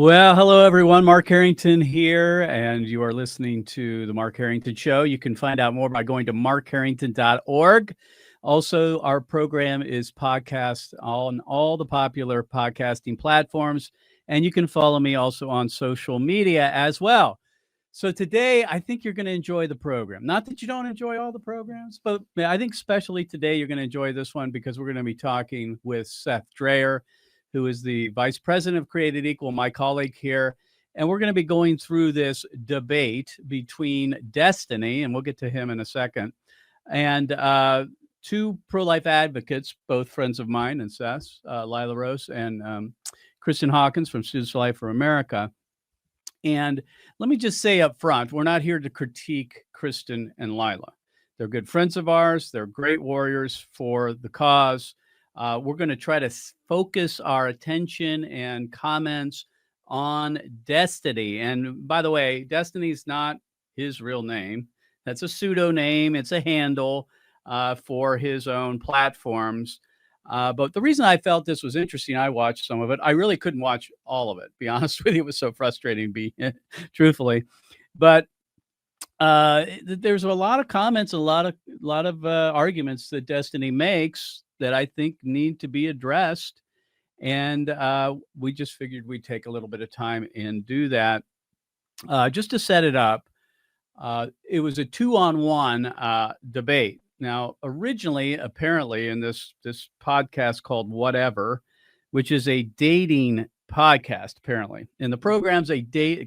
Well, hello everyone. Mark Harrington here, and you are listening to the Mark Harrington Show. You can find out more by going to markharrington.org. Also, our program is podcast on all the popular podcasting platforms, and you can follow me also on social media as well. So today, I think you're going to enjoy the program. Not that you don't enjoy all the programs, but I think especially today you're going to enjoy this one because we're going to be talking with Seth Drayer, who is the Vice President of Created Equal, my colleague here. And we're going to be going through this debate between Destiny, and we'll get to him in a second, and two pro-life advocates, both friends of mine and Seth's, Lila Rose and Kristen Hawkins from Students for Life for America. And let me just say up front, we're not here to critique Kristen and Lila. They're good friends of ours. They're great warriors for the cause. We're going to try to focus our attention and comments on Destiny. And by the way, Destiny is not his real name. That's a pseudonym. It's a handle for his own platforms. But the reason I felt this was interesting, I watched some of it. I really couldn't watch all of it, to be honest with you. It was so frustrating, truthfully. But there's a lot of comments, a lot of arguments that Destiny makes that I think need to be addressed. And we just figured we'd take a little bit of time and do that. Just to set it up, it was a 2-on-1 debate. Now, originally, apparently, in this podcast called Whatever, which is a dating podcast, apparently, and the program's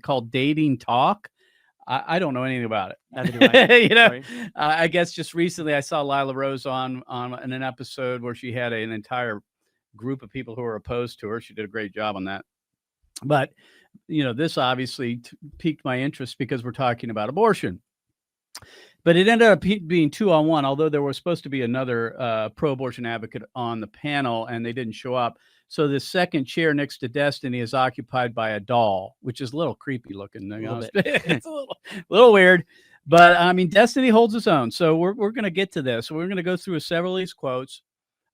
called Dating Talk. I don't know anything about it. Neither do I. You know, Right? I guess just recently I saw Lila Rose on in an episode where she had an entire group of people who were opposed to her. She did a great job on that. But, this obviously piqued my interest because we're talking about abortion. But it ended up being 2-on-1, although there was supposed to be another pro-abortion advocate on the panel, and they didn't show up. So the second chair next to Destiny is occupied by a doll, which is a little creepy looking. It's a little weird. But, I mean, Destiny holds its own. So we're going to get to this. We're going to go through several of these quotes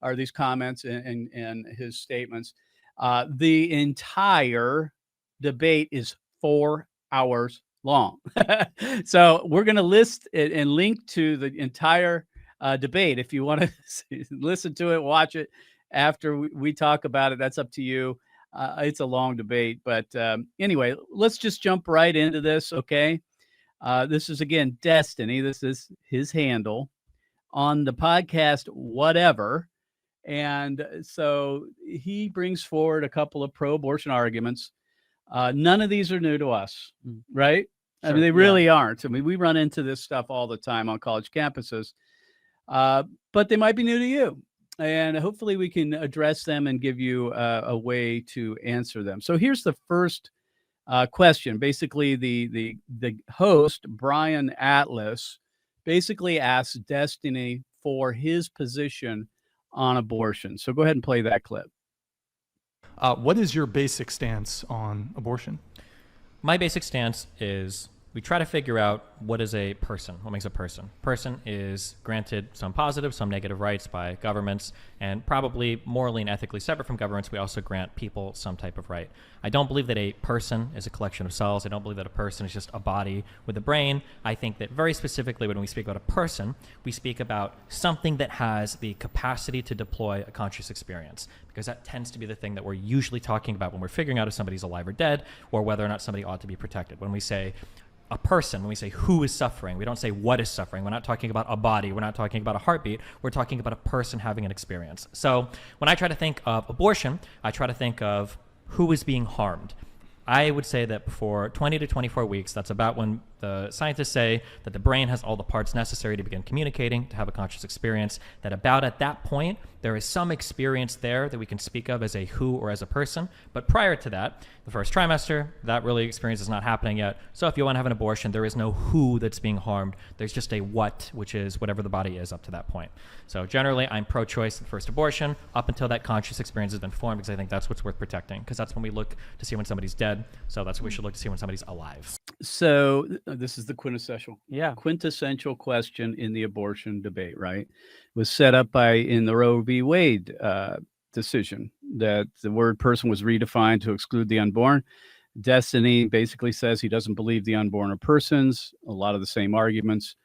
or these comments and his statements. The entire debate is 4 hours long. So we're going to list it and link to the entire debate. If you want to listen to it, watch it after we talk about it, that's up to you. It's a long debate, but anyway, let's just jump right into this. Okay. This is again, Destiny. This is his handle on the podcast, Whatever. And so he brings forward a couple of pro-abortion arguments. None of these are new to us, right? Sure, I mean, they really aren't. I mean, we run into this stuff all the time on college campuses, but they might be new to you. And hopefully we can address them and give you a way to answer them. So here's the first question. Basically, the host, Brian Atlas, basically asks Destiny for his position on abortion. So go ahead and play that clip. What is your basic stance on abortion? My basic stance is we try to figure out what is a person, what makes a person. Person is granted some positive, some negative rights by governments, and probably morally and ethically separate from governments, we also grant people some type of right. I don't believe that a person is a collection of cells. I don't believe that a person is just a body with a brain. I think that very specifically when we speak about a person, we speak about something that has the capacity to deploy a conscious experience, because that tends to be the thing that we're usually talking about when we're figuring out if somebody's alive or dead, or whether or not somebody ought to be protected. When we say a person, when we say who is suffering, we don't say what is suffering. We're not talking about a body. We're not talking about a heartbeat. We're talking about a person having an experience. So when I try to think of abortion, I try to think of who is being harmed. I would say that before 20 to 24 weeks, that's about when the scientists say that the brain has all the parts necessary to begin communicating, to have a conscious experience, that about at that point, there is some experience there that we can speak of as a who or as a person. But prior to that, the first trimester, that really experience is not happening yet. So if you want to have an abortion, there is no who that's being harmed. There's just a what, which is whatever the body is up to that point. So generally, I'm pro-choice in first abortion up until that conscious experience has been formed, because I think that's what's worth protecting, because that's when we look to see when somebody's dead. So that's what we should look to see when somebody's alive. So this is the quintessential question in the abortion debate, right? It was set up in the Roe v. Wade decision that the word person was redefined to exclude the unborn. Destiny basically says he doesn't believe the unborn are persons. A lot of the same arguments.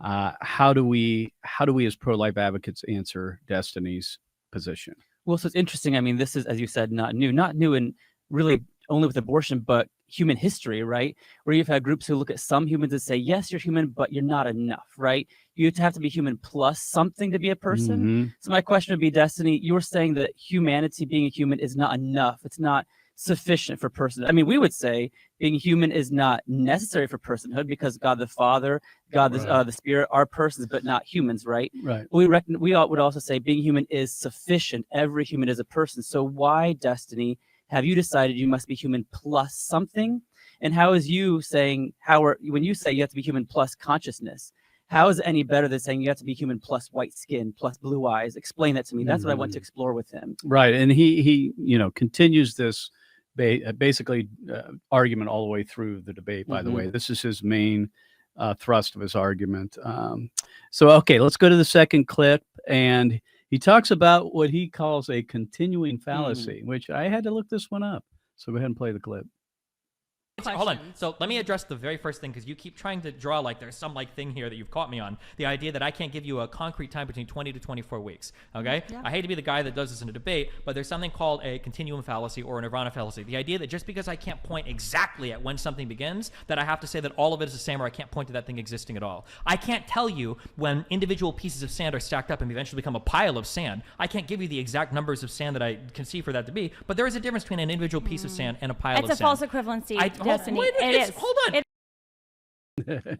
How do we as pro-life advocates answer Destiny's position? Well, so it's interesting. I mean, this is, as you said, not new in really only with abortion, but human history, right? Where you've had groups who look at some humans and say, yes, you're human, but you're not enough, right? You have to be human plus something to be a person. Mm-hmm. So my question would be, Destiny, you're saying that humanity, being a human, is not enough. It's not sufficient for personhood. I mean, we would say being human is not necessary for personhood because God the Father, God the Spirit are persons, but not humans, right? Right. We would also say being human is sufficient. Every human is a person. So why, Destiny, have you decided you must be human plus something? And how is you saying, when you say you have to be human plus consciousness, how is it any better than saying you have to be human plus white skin, plus blue eyes? Explain that to me. That's what I want to explore with him. Right. And he continues this basically argument all the way through the debate, by the way. This is his main thrust of his argument. Okay, let's go to the second clip. And he talks about what he calls a continuing fallacy, which I had to look this one up. So go ahead and play the clip. Hold on. So let me address the very first thing, because you keep trying to draw like there's some like thing here that you've caught me on. The idea that I can't give you a concrete time between 20 to 24 weeks. Okay? Yeah. I hate to be the guy that does this in a debate, but there's something called a continuum fallacy or a nirvana fallacy. The idea that just because I can't point exactly at when something begins, that I have to say that all of it is the same, or I can't point to that thing existing at all. I can't tell you when individual pieces of sand are stacked up and eventually become a pile of sand. I can't give you the exact numbers of sand that I can see for that to be, but there is a difference between an individual piece of sand and a pile of sand. It's a false equivalency, Destiny. It is. Hold on.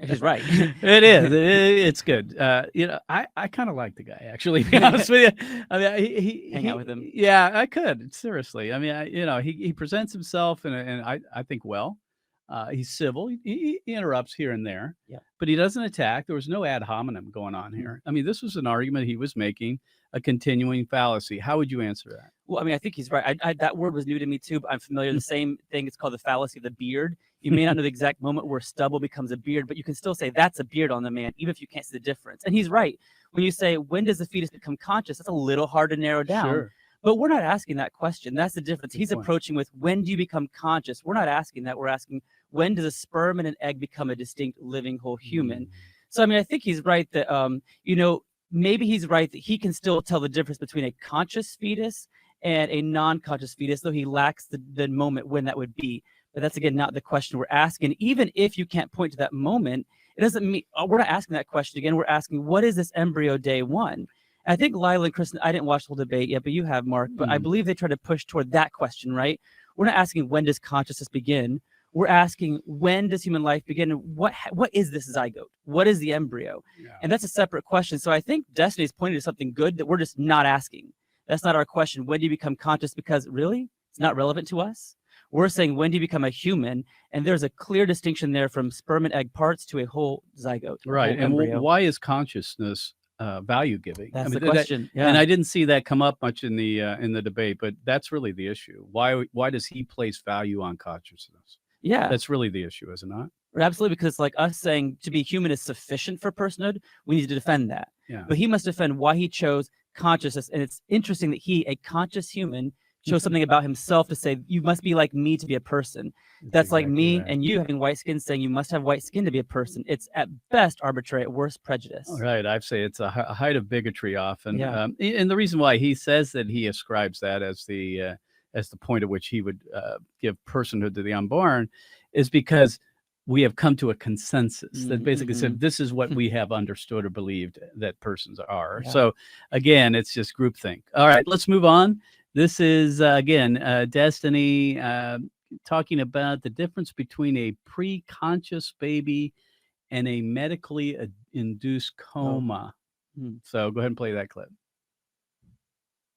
He's right. It is. It's good. I kind of like the guy, actually, to be honest with you. I mean, he hang out with him. Yeah, I could, seriously. I mean, he presents himself and I think well. He's civil. He interrupts here and there, but he doesn't attack. There was no ad hominem going on here. I mean, this was an argument he was making, a continuing fallacy. How would you answer that? Well, I mean, I think he's right. That word was new to me too, but I'm familiar. The same thing. It's called the fallacy of the beard. You may not know the exact moment where stubble becomes a beard, but you can still say that's a beard on the man, even if you can't see the difference. And he's right. When you say, when does the fetus become conscious? That's a little hard to narrow down. Sure. But we're not asking that question. That's the difference. Good He's point. approaching with, when do you become conscious? We're not asking that. We're asking, when does a sperm and an egg become a distinct living whole human? So, I mean, I think he's right that, maybe he's right that he can still tell the difference between a conscious fetus and a non-conscious fetus, though he lacks the moment when that would be. But that's, again, not the question we're asking. Even if you can't point to that moment, it doesn't mean we're not asking that question again. We're asking, what is this embryo day one? I think Lila and Kristen, I didn't watch the whole debate yet, but you have, Mark. But I believe they try to push toward that question, right? We're not asking, when does consciousness begin? We're asking, when does human life begin? And what is this zygote? What is the embryo? Yeah. And that's a separate question. So I think Destiny's pointing to something good that we're just not asking. That's not our question. When do you become conscious? Because really, it's not relevant to us. We're saying, when do you become a human? And there's a clear distinction there from sperm and egg parts to a whole zygote. Right. And why is consciousness value giving? That's the question. And I didn't see that come up much in the debate, but that's really the issue. Why does he place value on consciousness? Yeah. That's really the issue, is it not? Absolutely, because it's like us saying to be human is sufficient for personhood. We need to defend that. Yeah. But he must defend why he chose consciousness. And it's interesting that he, a conscious human, chose something about himself to say, you must be like me to be a person. That's exactly like me and you having white skin saying you must have white skin to be a person. It's at best arbitrary, at worst prejudice. Right. I'd say it's a height of bigotry often. Yeah. And the reason why he says that he ascribes that as the point at which he would give personhood to the unborn is because we have come to a consensus that basically said this is what we have understood or believed that persons are. Yeah. So again, it's just groupthink. All right, let's move on. This is again Destiny talking about the difference between a pre-conscious baby and a medically induced coma. So go ahead and play that clip.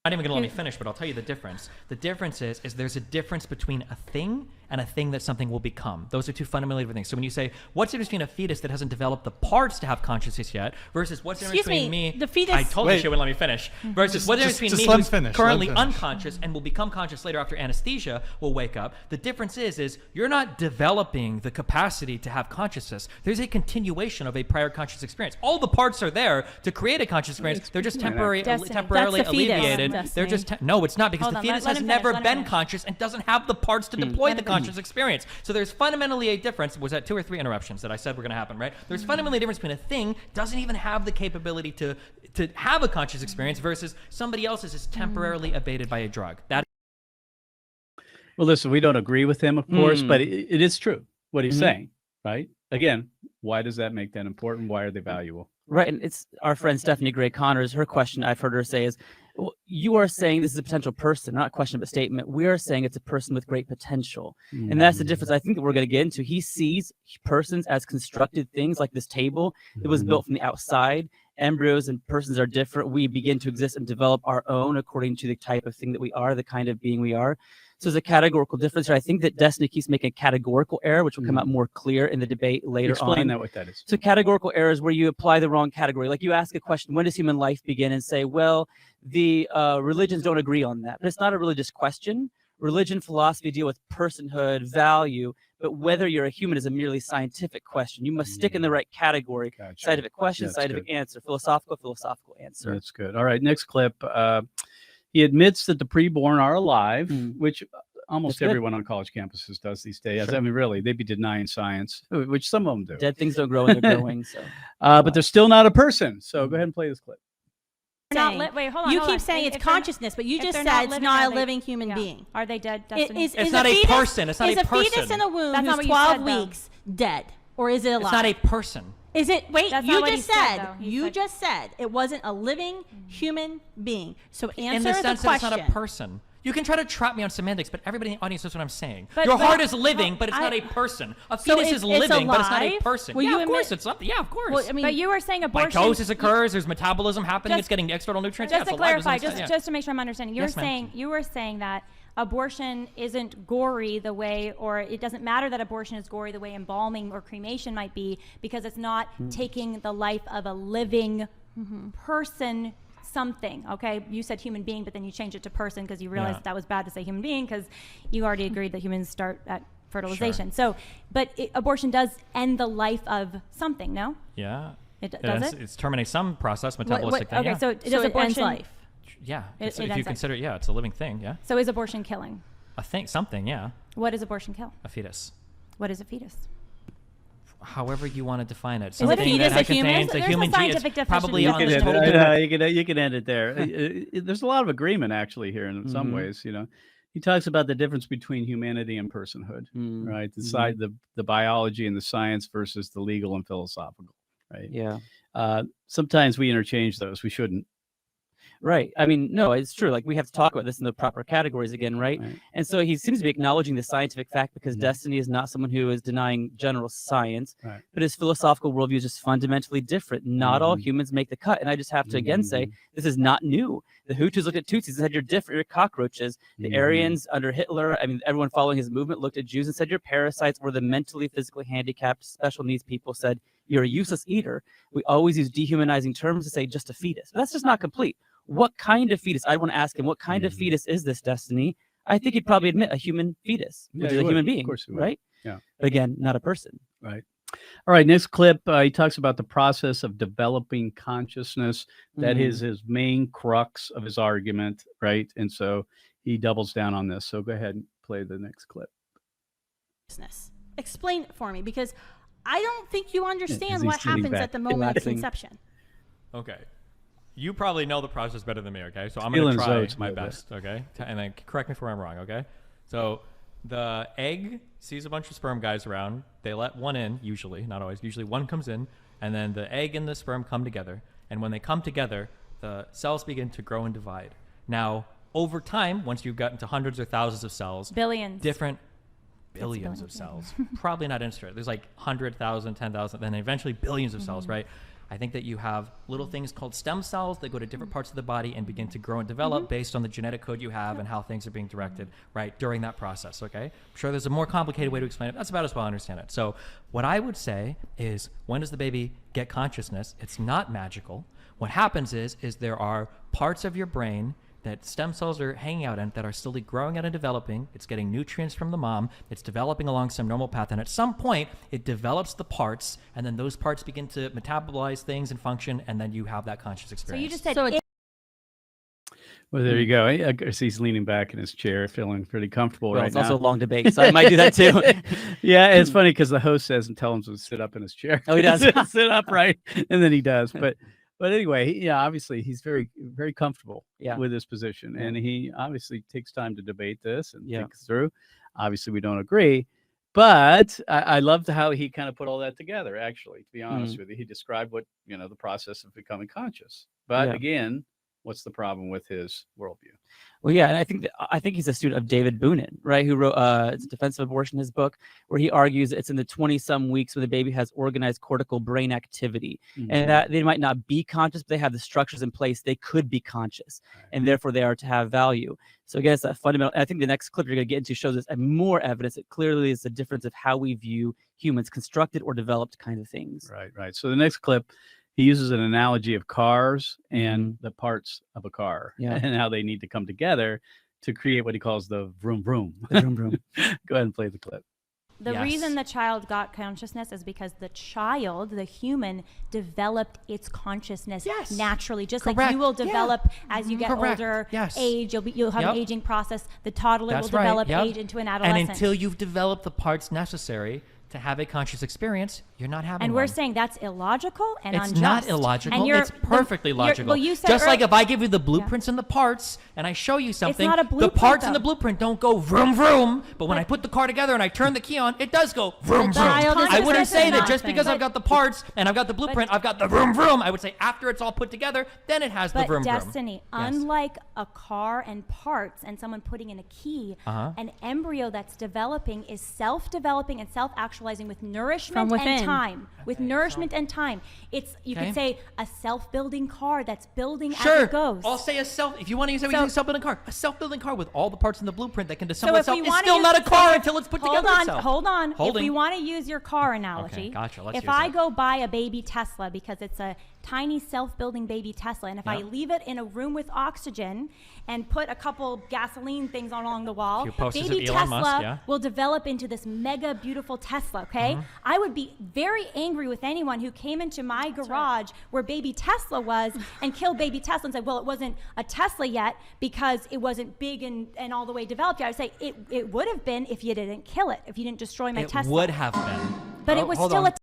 Not even going to let me finish, but I'll tell you the difference. The difference is there's a difference between a thing and a thing that something will become. Those are two fundamentally different things. So when you say, what's the difference between a fetus that hasn't developed the parts to have consciousness yet versus what's the difference between me, the fetus. I told you she wouldn't let me finish. Versus what's the difference between me who's currently unconscious and will become conscious later after anesthesia will wake up. The difference is you're not developing the capacity to have consciousness. There's a continuation of a prior conscious experience. All the parts are there to create a conscious experience. They're just temporarily alleviated. They're just no, it's not, because the fetus has never been conscious and doesn't have the parts to deploy the consciousness conscious experience. So there's fundamentally a difference. Was that 2 or 3 interruptions that I said were going to happen, right? There's fundamentally a difference between a thing doesn't even have the capability to have a conscious experience versus somebody else's is temporarily abated by a drug. That. Well, listen, we don't agree with him, of course, but it is true what he's saying, right? Again, why does that make that important? Why are they valuable? Right, and it's our friend Stephanie Gray Connors. Her question I've heard her say is, well, you are saying this is a potential person, not a question, but statement. We are saying it's a person with great potential. And that's the difference I think that we're going to get into. He sees persons as constructed things like this table that was built from the outside. Embryos and persons are different. We begin to exist and develop our own according to the type of thing that we are, the kind of being we are. So there's a categorical difference here. I think that Destiny keeps making a categorical error, which will come out more clear in the debate later on. Explain that what that is. So categorical error is where you apply the wrong category. Like you ask a question, when does human life begin? And say, well, the religions don't agree on that. But it's not a religious question. Religion, philosophy deal with personhood, value, but whether you're a human is a merely scientific question. You must stick in the right category. Gotcha. Scientific question, That's scientific good. answer, philosophical answer. That's good. All right, next clip. He admits that the preborn are alive, which almost That's good. everyone on college campuses does these days. Sure. I mean, really, they'd be denying science, which some of them do. Dead things don't grow and they're growing. So, but they're still not a person. So go ahead and play this clip. Wait, hold on. You hold keep on. saying If it's they're not- consciousness, but you if just they're said it's living, not are a they- living human yeah. being. Are they dead? Destiny? It's not a person. It's not is a a fetus person. in a womb That's not who's what you 12 said, though. weeks dead, or is it alive? It's not a person. Is it? Wait, That's you not what just he said, said. though. He You said- just said it wasn't a living human being. So In answer the sense that question. it's not a person. You can try to trap me on semantics, but everybody in the audience knows what I'm saying. But- Your but- heart is living, but it's I- not a person. A So fetus it's is living, but it's not a alive? person. Well, yeah, you of course admit- it's something. Yeah, of course. Well, I mean, But you were saying abortion. Mitosis occurs. There's metabolism happening. Just- it's getting external nutrients. Just yeah, to it's alive, clarify, it's not- yeah. just to make sure I'm understanding, Yes, ma'am. you were saying that abortion isn't gory the way, or it doesn't matter that abortion is gory the way embalming or cremation might be, because it's not taking the life of a living person. Something, okay? You said human being, but then you changed it to person because you realized Yeah. that was bad to say human being because you already agreed that humans start at fertilization. So, but abortion does end the life of something, no? Yeah. It does it? It's terminates some process, metabolistic thing. Okay, yeah. so so does it abortion? ends life. Yeah. It If ends you life. consider, yeah, it's a living thing. Yeah. So is abortion killing? A thing, something. Yeah. What does abortion kill? A fetus. What is a fetus? However you want to define it. a Something fetus that a human? contains There's a a human gene. scientific It's definition. probably You on can this end total. it. You can end it there. There's a lot of agreement actually here in some ways. You know, he talks about the difference between humanity and personhood, right? The side, the biology and the science versus the legal and philosophical, right? yeah. Sometimes we interchange those. We shouldn't. Right. I mean, no, it's true. Like we have to talk about this in the proper categories again, right? Right. And so he seems to be acknowledging the scientific fact because Destiny is not someone who is denying general science, Right. but his philosophical worldview is just fundamentally different. Not all humans make the cut. And I just have to again say, this is not new. The Hutus looked at Tutsis and said, you're different, you're cockroaches. The Aryans under Hitler, I mean, everyone following his movement looked at Jews and said, you're parasites, or the mentally, physically handicapped, special needs people said, you're a useless eater. We always use dehumanizing terms to say just a fetus. But that's just not complete. What kind of fetus? I want to ask him, what kind of fetus is this, Destiny? I think he'd probably admit a human fetus, which Yeah, is he a would. human Of being, course he would. right? Yeah. But again, not a person. Right. All right. Next clip. He talks about the process of developing consciousness. That is his main crux of his argument, right? And so he doubles down on this. So go ahead and play the next clip. Explain it for me, because I don't think you understand he's what sitting happens back, at the moment of relaxing. conception. Okay. You probably know the process better than me, okay? So I'm Feeling going to try as though my it's a little best, okay? And then correct me if I'm wrong, okay? So the egg sees a bunch of sperm guys around. They let one in, usually, not always. Usually one comes in, and then the egg and the sperm come together. And when they come together, the cells begin to grow and divide. Now, over time, once you've gotten to hundreds or thousands of cells, Billions. different billions of cells. Probably not interested. There's like 100,000, 10,000, then eventually billions of cells, right? I think that you have little things called stem cells that go to different parts of the body and begin to grow and develop based on the genetic code you have and how things are being directed, right, during that process, okay? I'm sure there's a more complicated way to explain it. That's about as well I understand it. So what I would say is, when does the baby get consciousness? It's not magical. What happens is there are parts of your brain that stem cells are hanging out in that are slowly growing out and developing. It's getting nutrients from the mom. It's developing along some normal path. And at some point, it develops the parts, and then those parts begin to metabolize things and function, and then you have that conscious So experience. you just said So it's Well, there you go. I guess he's leaning back in his chair, feeling pretty comfortable Well, right it's now. also a long debate, so I might do that too. Yeah, it's funny because the host doesn't tell him to sit up in his chair. Oh, he does? Sit upright, and then he does. But anyway, obviously he's very, very comfortable with his position, and he obviously takes time to debate this and think through. Obviously, we don't agree, but I loved how he kind of put all that together. Actually, to be honest with you, he described what the process of becoming conscious. But again, what's the problem with his worldview? Well, yeah, and I think he's a student of David Boonin, right? Who wrote it's Defense of Abortion, his book, where he argues it's in the 20-some weeks when the baby has organized cortical brain activity, and that they might not be conscious, but they have the structures in place. They could be conscious, and therefore they are to have value. So again, it's that fundamental. And I think the next clip you're going to get into shows us more evidence. It clearly is the difference of how we view humans, constructed or developed kind of things. Right. So the next clip, he uses an analogy of cars and the parts of a car and how they need to come together to create what he calls the vroom vroom. The vroom vroom. Go ahead and play the clip. The reason the child got consciousness is because the child, the human, developed its consciousness naturally. Just like you will develop as you get older, age, you'll have an aging process. The toddler will develop age into an adolescent. And until you've developed the parts necessary to have a conscious experience, you're not having and one. we're saying that's illogical and it's unjust. Not illogical. And it's perfectly logical. Well, you said just like if I give you the blueprints and the parts and I show you something, it's not a blueprint, the parts though. in the blueprint don't go vroom vroom, but when I put the car together and I turn the key on, it does go vroom vroom. I wouldn't say that just because I've got the parts and I've got the blueprint, I've got the vroom vroom. I would say after it's all put together, then it has the vroom vroom. But Destiny, unlike a car and parts and someone putting in a key, an embryo that's developing is self-developing and self-actualizing with nourishment and time. With nourishment and time. It's you could say a self-building car that's building as it goes. I'll say if you want to use a self-building car, a self-building car with all the parts in the blueprint that can assemble itself is still not a car until it's put together itself. Hold on. If we want to use your car analogy, if I go buy a baby Tesla because it's a tiny self-building baby Tesla, and if I leave it in a room with oxygen and put a couple gasoline things along the wall, baby Tesla will develop into this mega beautiful Tesla, I would be very angry with anyone who came into my garage where baby Tesla was and killed baby Tesla and said, well, it wasn't a Tesla yet because it wasn't big and all the way developed yet. I would say it would have been if you didn't kill it, if you didn't destroy my Tesla. It would have been. But it was still a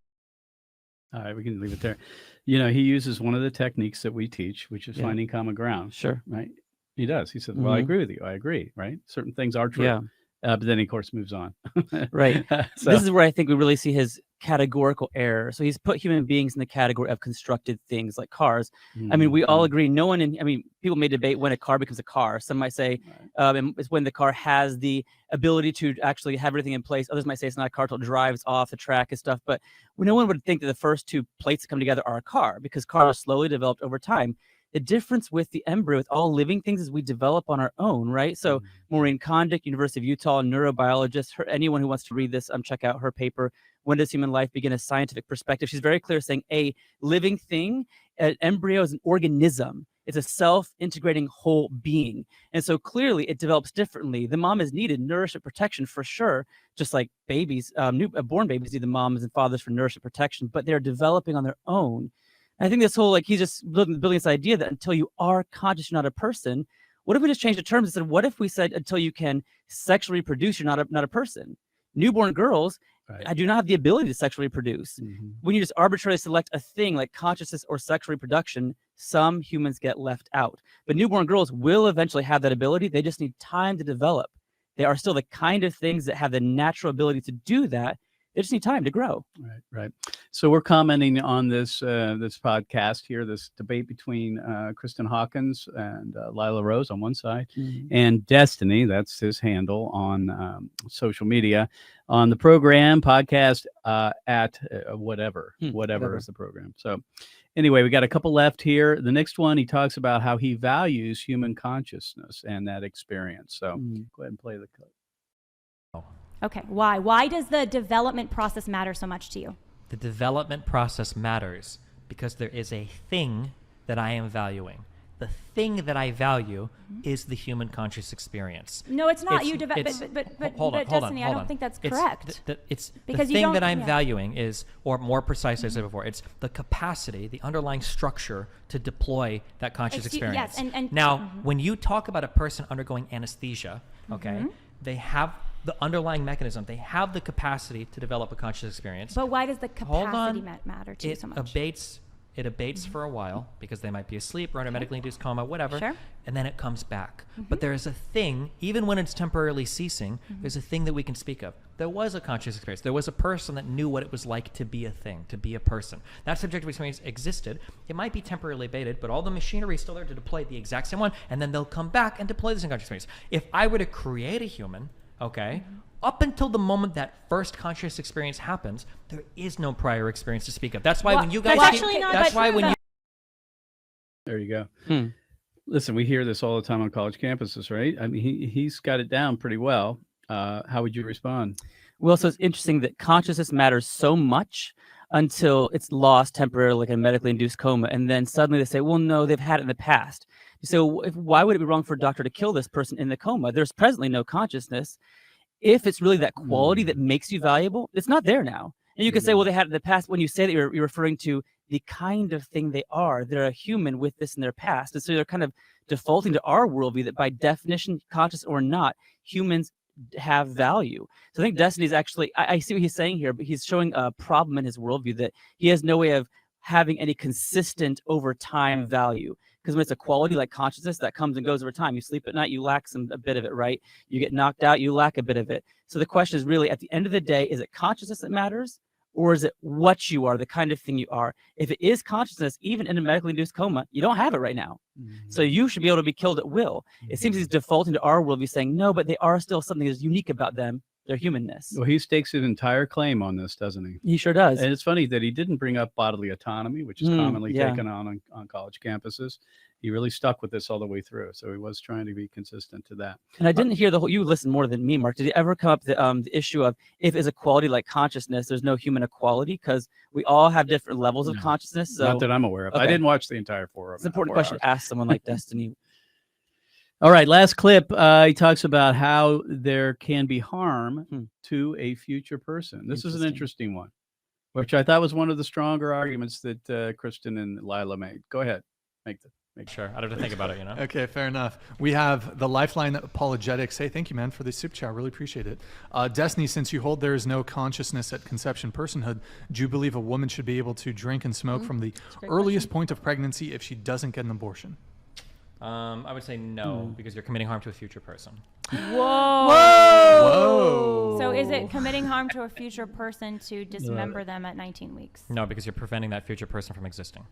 All right, we can leave it there. He uses one of the techniques that we teach, which is finding common ground. Sure. Right? He does. He said, well, I agree with you. I agree, right? Certain things are true. Yeah. But then he, of course, moves on. Right. So, this is where I think we really see his categorical error. So he's put human beings in the category of constructed things like cars. I mean, we all agree. People may debate when a car becomes a car. Some might say it's when the car has the ability to actually have everything in place. Others might say it's not a car until it drives off the track and stuff. But no one would think that the first two plates that come together are a car because cars are slowly developed over time. The difference with the embryo, with all living things, is we develop on our own, right? So Maureen Kondik, University of Utah, neurobiologist, anyone who wants to read this, check out her paper, When Does Human Life Begin? A Scientific Perspective. She's very clear saying a living thing, an embryo is an organism. It's a self-integrating whole being. And so clearly it develops differently. The mom is needed, nourishment, protection for sure, just like babies, newborn babies need the moms and fathers for nourishment, protection, but they're developing on their own. I think this whole, he's just building this idea that until you are conscious, you're not a person. What if we just changed the terms and said, what if we said, until you can sexually reproduce, you're not a person? Newborn girls, I do not have the ability to sexually reproduce. When you just arbitrarily select a thing like consciousness or sexual reproduction, some humans get left out. But newborn girls will eventually have that ability. They just need time to develop. They are still the kind of things that have the natural ability to do that. They just need time to grow. Right. So we're commenting on this this podcast here, this debate between Kristen Hawkins and Lila Rose on one side, and Destiny, that's his handle on social media, on the program podcast at whatever is the program. So anyway, we got a couple left here. The next one, he talks about how he values human consciousness and that experience. So go ahead and play the clip. Okay, why? Why does the development process matter so much to you? The development process matters because there is a thing that I am valuing. The the thing that I value is the human conscious experience. No, it's not. Hold on, Destiny, I hold don't on. think that's It's correct. It's Because the you thing don't- that I'm yeah. valuing is, or more precisely, as I said before, it's the capacity, the underlying structure to deploy that conscious experience. Yes, and now, when you talk about a person undergoing anesthesia, okay, they have the underlying mechanism. They have the capacity to develop a conscious experience. But why does the Hold capacity on. matter to you It so much? abates for a while because they might be asleep or under medically induced coma, whatever, Sure. and then it comes back. But there is a thing, even when it's temporarily ceasing, there's a thing that we can speak of. There was a conscious experience. There was a person that knew what it was like to be a thing, to be a person. That subjective experience existed. It might be temporarily abated, but all the machinery is still there to deploy the exact same one, and then they'll come back and deploy the same conscious experience. If I were to create a human, okay, up until the moment that first conscious experience happens, there is no prior experience to speak of. That's why when you guys That's keep- actually not that's true, why when though. you There you go. Hmm. Listen, we hear this all the time on college campuses, right? I mean, he's got it down pretty well. How would you respond? Well, so it's interesting that consciousness matters so much until it's lost temporarily, like a medically induced coma, and then suddenly they say, "Well, no, they've had it in the past." You say, well, why would it be wrong for a doctor to kill this person in the coma? There's presently no consciousness. If it's really that quality that makes you valuable, it's not there now. And you can say, well, they had it in the past. When you say that, you're referring to the kind of thing they are. They're a human with this in their past. And so they're kind of defaulting to our worldview that by definition, conscious or not, humans have value. So I think Destiny's actually, I see what he's saying here, but he's showing a problem in his worldview that he has no way of having any consistent over time value. Because when it's a quality like consciousness that comes and goes over time, you sleep at night, you lack a bit of it, right? You get knocked out, you lack a bit of it. So the question is really, at the end of the day, is it consciousness that matters? Or is it what you are, the kind of thing you are? If it is consciousness, even in a medically induced coma, you don't have it right now. So you should be able to be killed at will. It seems he's defaulting to our worldview, saying, no, but they are still something that's unique about them, their humanness. Well, he stakes an entire claim on this, doesn't he? He sure does. And it's funny that he didn't bring up bodily autonomy, which is commonly taken on college campuses. He really stuck with this all the way through. So he was trying to be consistent to that. And I didn't hear the whole, you listen more than me, Mark. Did it ever come up the issue of if it's a quality like consciousness, there's no human equality? Because we all have different levels of consciousness. So Not that I'm aware of. I okay. didn't watch the entire 4 of it's an important question to ask someone like Destiny. All right, last clip. He talks about how there can be harm to a future person. This is an interesting one, which I thought was one of the stronger arguments that Kristen and Lila made. Go ahead, make sure. I don't have to think about it, you know. Okay, fair enough. We have the Lifeline Apologetics. Hey, thank you, man, for the super chat. Really appreciate it. Destiny, since you hold there is no consciousness at conception personhood, do you believe a woman should be able to drink and smoke from the earliest point of pregnancy if she doesn't get an abortion? I would say no, because you're committing harm to a future person. Whoa. So is it committing harm to a future person to dismember them at 19 weeks? No, because you're preventing that future person from existing.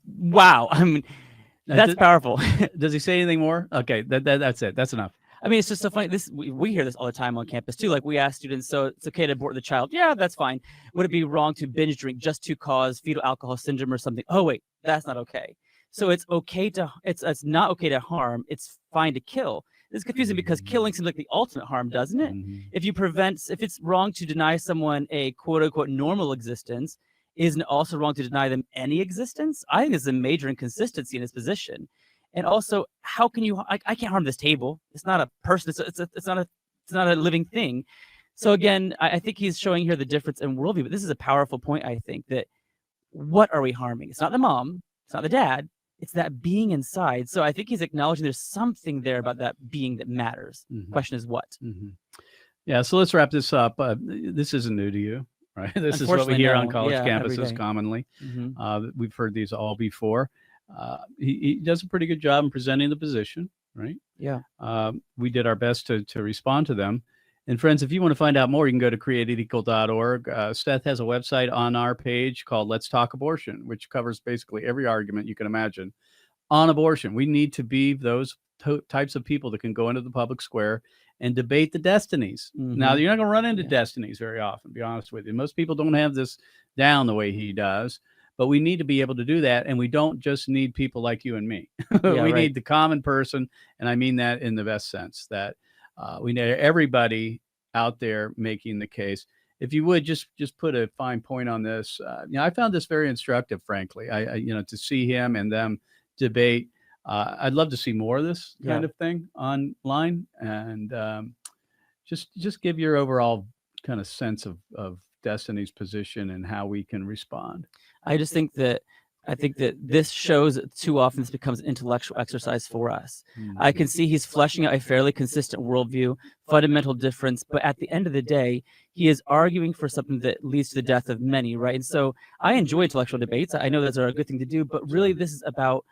Wow. I mean, that's powerful. Does he say anything more? Okay, that's it. That's enough. I mean, it's just so funny. We hear this all the time on campus too. Like we ask students, so it's okay to abort the child. Yeah, that's fine. Would it be wrong to binge drink just to cause fetal alcohol syndrome or something? Oh wait, that's not okay. So it's okay it's not okay to harm. It's fine to kill. It's confusing because killing seems like the ultimate harm, doesn't it? If it's wrong to deny someone a quote unquote normal existence, isn't it also wrong to deny them any existence? I think there's a major inconsistency in his position. And also, how can you? I can't harm this table. It's not a person. It's not a living thing. So again, I think he's showing here the difference in worldview. But this is a powerful point. I think that what are we harming? It's not the mom. It's not the dad. It's that being inside. So I think he's acknowledging there's something there about that being that matters. Question is what? Yeah. So let's wrap this up. This isn't new to you, right? This is what we hear on college campuses commonly. We've heard these all before. He does a pretty good job in presenting the position, right? Yeah. We did our best to respond to them. And friends, if you want to find out more, you can go to createdequal.org. Seth has a website on our page called Let's Talk Abortion, which covers basically every argument you can imagine on abortion. We need to be those types of people that can go into the public square and debate the destinies. Now, you're not going to run into destinies very often, to be honest with you. Most people don't have this down the way he does. But we need to be able to do that, and we don't just need people like you and me. We need the common person, and I mean that in the best sense, that we need everybody out there making the case. if you would just put a fine point on this. I found this very instructive, frankly. I to see him and them debate. I'd love to see more of this kind of thing online, and just give your overall kind of sense of Destiny's position and how we can respond. I think that this shows that too often this becomes an intellectual exercise for us. I can see he's fleshing out a fairly consistent worldview, fundamental difference, but at the end of the day, he is arguing for something that leads to the death of many, right? And so I enjoy intellectual debates. I know those are a good thing to do, but really this is about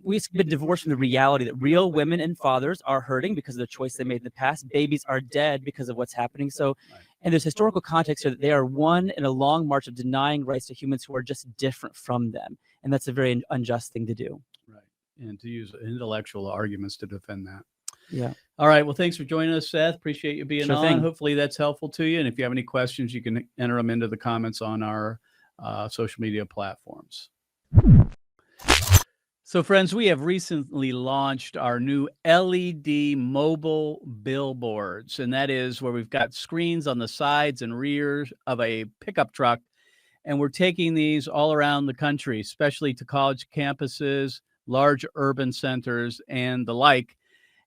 we've been divorced from the reality that real women and fathers are hurting because of the choice they made in the past. Babies are dead because of what's happening. So, and there's historical context here that they are one in a long march of denying rights to humans who are just different from them. And that's a very unjust thing to do. Right. And to use intellectual arguments to defend that. Yeah. All right. Well, thanks for joining us, Seth. Appreciate you being Sure on. thing. Hopefully that's helpful to you. And if you have any questions, you can enter them into the comments on our social media platforms. So, friends, we have recently launched our new LED mobile billboards, and that is where we've got screens on the sides and rear of a pickup truck, and we're taking these all around the country, especially to college campuses, large urban centers, and the like.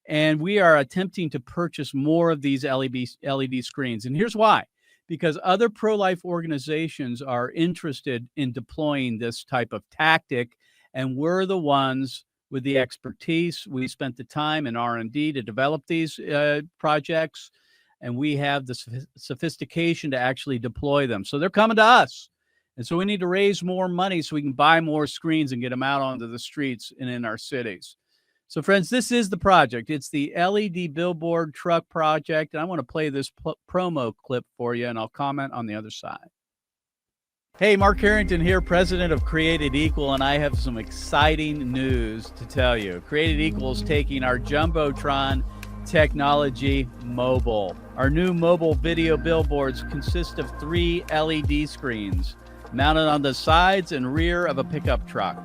And we are attempting to purchase more of these LED screens. And here's why. Because other pro-life organizations are interested in deploying this type of tactic, and we're the ones with the expertise. We spent the time in R&D to develop these projects, and we have the sophistication to actually deploy them. So they're coming to us. And so we need to raise more money so we can buy more screens and get them out onto the streets and in our cities. So, friends, this is the project. It's the LED billboard truck project. And I want to play this promo clip for you, and I'll comment on the other side. Hey, Mark Harrington here, president of Created Equal, and I have some exciting news to tell you. Created Equal is taking our Jumbotron technology mobile. Our new mobile video billboards consist of 3 LED screens mounted on the sides and rear of a pickup truck.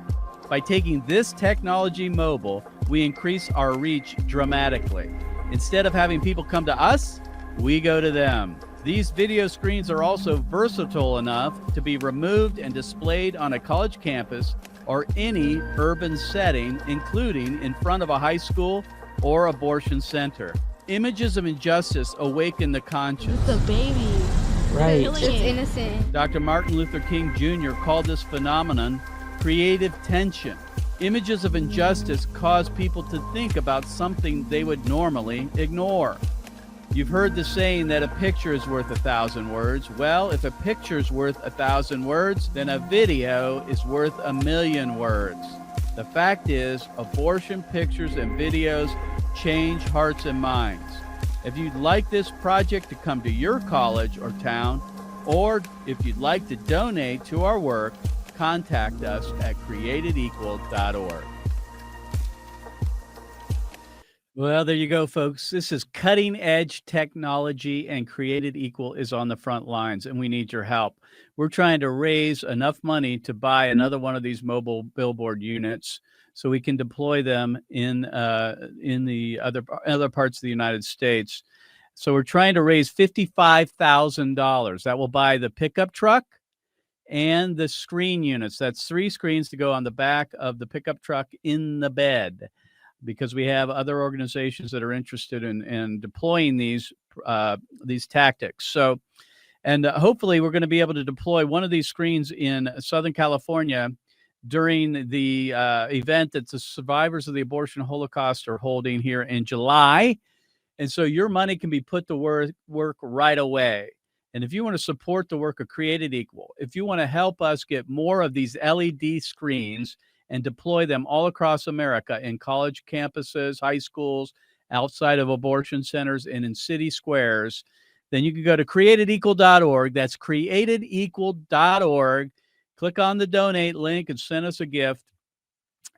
By taking this technology mobile, we increase our reach dramatically. Instead of having people come to us, we go to them. These video screens are also versatile enough to be removed and displayed on a college campus or any urban setting, including in front of a high school or abortion center. Images of injustice awaken the conscience. It's a baby. Right. It's innocent. Dr. Martin Luther King Jr. called this phenomenon creative tension. Images of injustice cause people to think about something they would normally ignore. You've heard the saying that a picture is worth 1,000 words. Well, if a picture is worth 1,000 words, then a video is worth 1,000,000 words. The fact is, abortion pictures and videos change hearts and minds. If you'd like this project to come to your college or town, or if you'd like to donate to our work, contact us at createdequal.org. Well, there you go, folks. This is cutting edge technology, and Created Equal is on the front lines, and we need your help. We're trying to raise enough money to buy another one of these mobile billboard units so we can deploy them in the other parts of the United States. So we're trying to raise $55,000. That will buy the pickup truck and the screen units. That's 3 screens to go on the back of the pickup truck in the bed, because we have other organizations that are interested in deploying these tactics. So, and hopefully we're going to be able to deploy one of these screens in Southern California during the event that the survivors of the abortion Holocaust are holding here in July. And so your money can be put to work right away. And if you want to support the work of Created Equal, if you want to help us get more of these LED screens and deploy them all across America in college campuses, high schools, outside of abortion centers, and in city squares, then you can go to createdequal.org. That's createdequal.org. Click on the donate link and send us a gift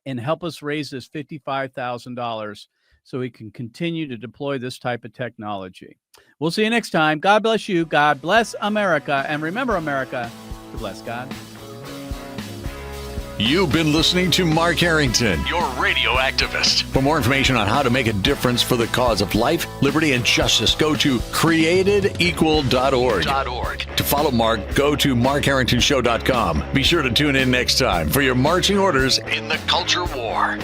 and help us raise this $55,000 so we can continue to deploy this type of technology. We'll see you next time. God bless you. God bless America. And remember, America, to bless God. You've been listening to Mark Harrington, your radio activist. For more information on how to make a difference for the cause of life, liberty, and justice, go to createdequal.org. To follow Mark, go to markharringtonshow.com. Be sure to tune in next time for your marching orders in the culture war.